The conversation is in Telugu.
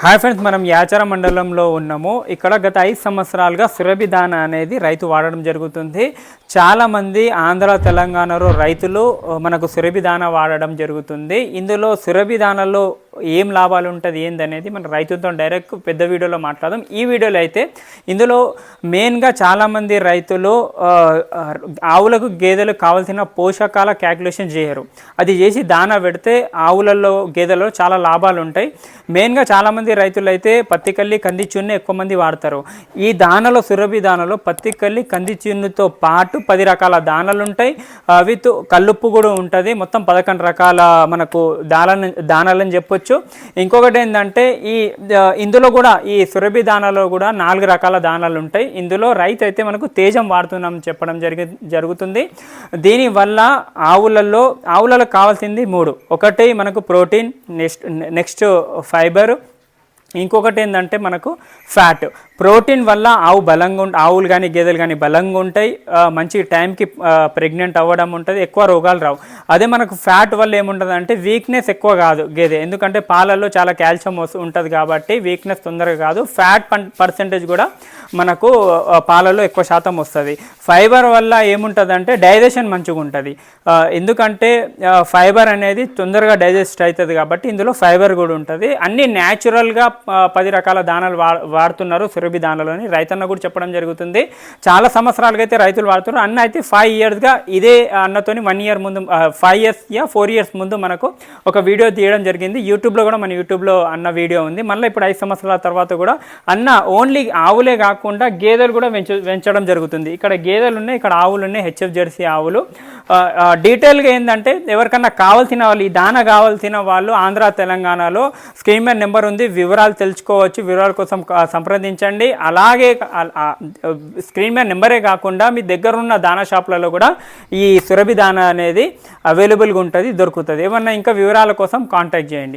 హాయ్ ఫ్రెండ్స్, మనం యాచార మండలంలో ఉన్నాము. ఇక్కడ గత 5 సంవత్సరాలుగా సురభి దానా అనేది రైతు వాడడం జరుగుతుంది. చాలామంది ఆంధ్ర తెలంగాణలో రైతులు మనకు సురభి దానా వాడడం జరుగుతుంది. ఇందులో సురభి దానాలో ఏం లాభాలు ఉంటుంది ఏందనేది మన రైతులతో డైరెక్ట్ పెద్ద వీడియోలో మాట్లాడదాం. ఈ వీడియోలో అయితే ఇందులో మెయిన్గా చాలామంది రైతులు ఆవులకు గేదెలకు కావాల్సిన పోషకాల క్యాల్కులేషన్ చేయరు. అది చేసి దానా పెడితే ఆవులలో గేదెలలో చాలా లాభాలు ఉంటాయి. మెయిన్గా చాలామంది రైతులు అయితే పత్తికల్లి కందిచున్ను ఎక్కువ మంది వాడతారు. ఈ దానలో సురభి దానలో పత్తికల్లి కందిచున్నుతో పాటు 10 రకాల దానాలు ఉంటాయి. విత్ కల్లుప్పు కూడా ఉంటుంది. మొత్తం 11 రకాల మనకు దానాలని చెప్పొచ్చు. ఇంకొకటి ఏంటంటే ఇందులో కూడా ఈ సురభి దానాలో కూడా 4 రకాల దానాలు ఉంటాయి. ఇందులో రైతు అయితే మనకు తేజం వాడుతున్నాం చెప్పడం జరుగుతుంది. దీనివల్ల ఆవులలో కావాల్సింది 3. ఒకటి మనకు ప్రోటీన్, నెక్స్ట్ ఫైబర్, ఇంకొకటి ఏంటంటే మనకు ఫ్యాట్. ప్రోటీన్ వల్ల ఆవులు కానీ గేదెలు కానీ బలంగా ఉంటాయి. మంచి టైంకి ప్రెగ్నెంట్ అవ్వడం ఉంటుంది, ఎక్కువ రోగాలు రావు. అదే మనకు ఫ్యాట్ వల్ల ఏముంటుంది అంటే వీక్నెస్ ఎక్కువ కాదు గేదె, ఎందుకంటే పాలల్లో చాలా కాల్షియం ఉంటుంది కాబట్టి వీక్నెస్ తొందరగా కాదు. ఫ్యాట్ పర్సెంటేజ్ కూడా మనకు పాలలో ఎక్కువ శాతం వస్తుంది. ఫైబర్ వల్ల ఏముంటుంది అంటే డైజెషన్ మంచిగా ఉంటుంది, ఎందుకంటే ఫైబర్ అనేది తొందరగా డైజెస్ట్ అవుతుంది కాబట్టి ఇందులో ఫైబర్ కూడా ఉంటుంది. అన్నీ న్యాచురల్గా 10 రకాల దానాలు వాడుతున్నారు సురభి దానాలని రైతన్న కూడా చెప్పడం జరుగుతుంది. చాలా సంవత్సరాలుగా అయితే రైతులు వాడుతున్నారు. అన్న అయితే 5 ఇయర్స్గా ఇదే అన్నతోని 1 ఇయర్ ముందు 4 ఇయర్స్ ముందు మనకు ఒక వీడియో తీయడం జరిగింది. యూట్యూబ్లో కూడా మన యూట్యూబ్లో అన్న వీడియో ఉంది. మళ్ళీ ఇప్పుడు 5 సంవత్సరాల తర్వాత కూడా అన్న ఓన్లీ ఆవులే కాకుండా గేదెలు కూడా పెంచడం జరుగుతుంది. ఇక్కడ గేదెలు ఉన్నాయి, ఇక్కడ ఆవులు ఉన్నాయి, హెచ్ఎఫ్ జెర్సీ ఆవులు. డీటెయిల్గా ఏంటంటే ఎవరికన్నా కావాల్సిన వాళ్ళు, ఈ దానా కావాల్సిన వాళ్ళు ఆంధ్ర తెలంగాణలో స్క్రీన్ మీద నెంబర్ ఉంది, వివరాలు తెలుసుకోవచ్చు. వివరాల కోసం సంప్రదించండి. అలాగే స్క్రీన్ మీద నెంబరే కాకుండా మీ దగ్గర ఉన్న దానా షాపులలో కూడా ఈ సురభి దానా అనేది అవైలబుల్గా ఉంటుంది, దొరుకుతుంది. ఏమన్నా ఇంకా వివరాల కోసం కాంటాక్ట్ చేయండి.